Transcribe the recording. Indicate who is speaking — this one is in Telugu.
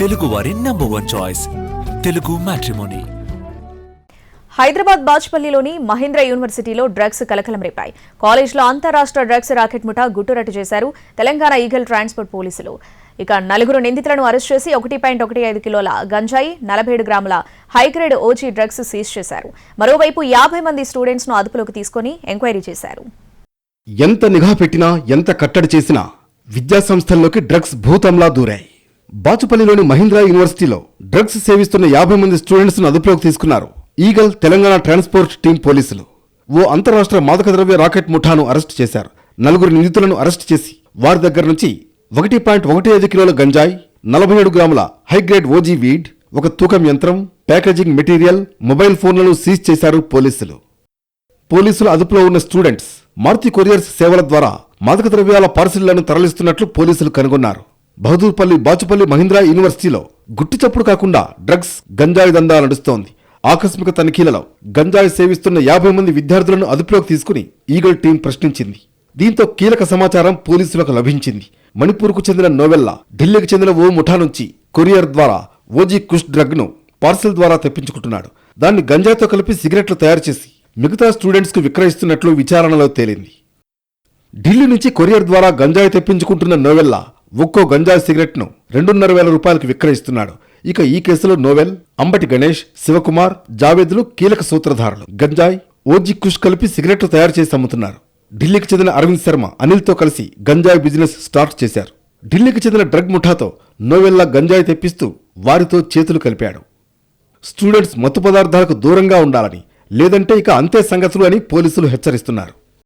Speaker 1: తెలుగువారి number 1 choice Telugu matrimony.
Speaker 2: Hyderabad బాచ్పల్లిలోని మహేంద్ర యూనివర్సిటీలో డ్రగ్స్ కలకలం రేపాయి. కాలేజ్లో అంతరాష్ట్ర డ్రగ్స్ రాకెట్ ముఠా గుట్టురట్టు చేశారు తెలంగాణ ఈగల్ ట్రాన్స్పోర్ట్ పోలీసులు. ఇక 4 నిందితులను అరెస్ట్ చేసి 1.15 కిలోల గంజాయి, 47 గ్రాముల హైగ్రేడ్ ఓజీ డ్రగ్స్ సీజ్ చేశారు. మరోవైపు 50 మంది స్టూడెంట్స్ ను అదుపులోకి తీసుకుని ఎంక్వైరీ చేశారు.
Speaker 3: ఎంత నిఘా పెట్టినా, ఎంత కట్టడి చేసినా విద్యా సంస్థల్లోకి డ్రగ్స్ భూతంలా దూరాయి. బాచుపల్లిలోని మహీంద్ర యూనివర్సిటీలో డ్రగ్స్ సేవిస్తున్న 50 మంది స్టూడెంట్స్ ను అదుపులోకి తీసుకున్నారు ఈగల్ తెలంగాణ ట్రాన్స్పోర్ట్ టీం పోలీసులు. ఓ అంతరాష్ట్ర మాదక ద్రవ్య రాకెట్ ముఠాను అరెస్టు చేశారు. 4 నిందితులను అరెస్టు చేసి వారి దగ్గర నుంచి 1.15 కిలోల గంజాయి, 47 గ్రాముల హైగ్రేడ్ ఓజీ వీడ్, ఒక తూకం యంత్రం, ప్యాకేజింగ్ మెటీరియల్, మొబైల్ ఫోన్లను సీజ్ చేశారు పోలీసులు. పోలీసుల అదుపులో ఉన్న స్టూడెంట్స్ మారుతి కొరియర్స్ సేవల ద్వారా మాదక ద్రవ్యాల పార్సిళ్లను తరలిస్తున్నట్లు పోలీసులు కనుగొన్నారు. బహదూర్పల్లి బాచుపల్లి మహీంద్ర యూనివర్సిటీలో గుట్టుచప్పుడు కాకుండా డ్రగ్స్, గంజాయి దందా నడుస్తోంది. ఆకస్మిక తనిఖీలలో గంజాయి సేవిస్తున్న 50 మంది విద్యార్థులను అదుపులోకి తీసుకుని ఈగల్ టీం ప్రశ్నించింది. దీంతో కీలక సమాచారం పోలీసులకు లభించింది. మణిపూర్కు చెందిన నోవెల్లా ఢిల్లీకి చెందిన ఓ ముఠా నుంచి కొరియర్ ద్వారా ఓజీ కుష్ డ్రగ్ ను పార్సెల్ ద్వారా తెప్పించుకుంటున్నాడు. దాన్ని గంజాయితో కలిపి సిగరెట్లు తయారు చేసి మిగతా స్టూడెంట్స్ కు విక్రయిస్తున్నట్లు విచారణలో తేలింది. ఢిల్లీ నుంచి కొరియర్ ద్వారా గంజాయి తెప్పించుకుంటున్న నోవెల్లా ఒక్కో గంజాయి సిగరెట్ ను 2,500 రూపాయలకు విక్రయిస్తున్నాడు. ఇక ఈ కేసులో నోవెల్, అంబటి గణేష్, శివకుమార్, జావేద్లు కీలక సూత్రధారులు. గంజాయి, ఓజీ కుష్ కలిపి సిగరెట్లు తయారు చేసి అమ్ముతున్నారు. ఢిల్లీకి చెందిన అరవింద్ శర్మ అనిల్తో కలిసి గంజాయి బిజినెస్ స్టార్ట్ చేశారు. ఢిల్లీకి చెందిన డ్రగ్ ముఠాతో నోవెల్లా గంజాయి తెప్పిస్తూ వారితో చేతులు కలిపాడు. స్టూడెంట్స్ మత్తు పదార్థాలకు దూరంగా ఉండాలని, లేదంటే ఇక అంతే సంగతులు అని పోలీసులు హెచ్చరిస్తున్నారు.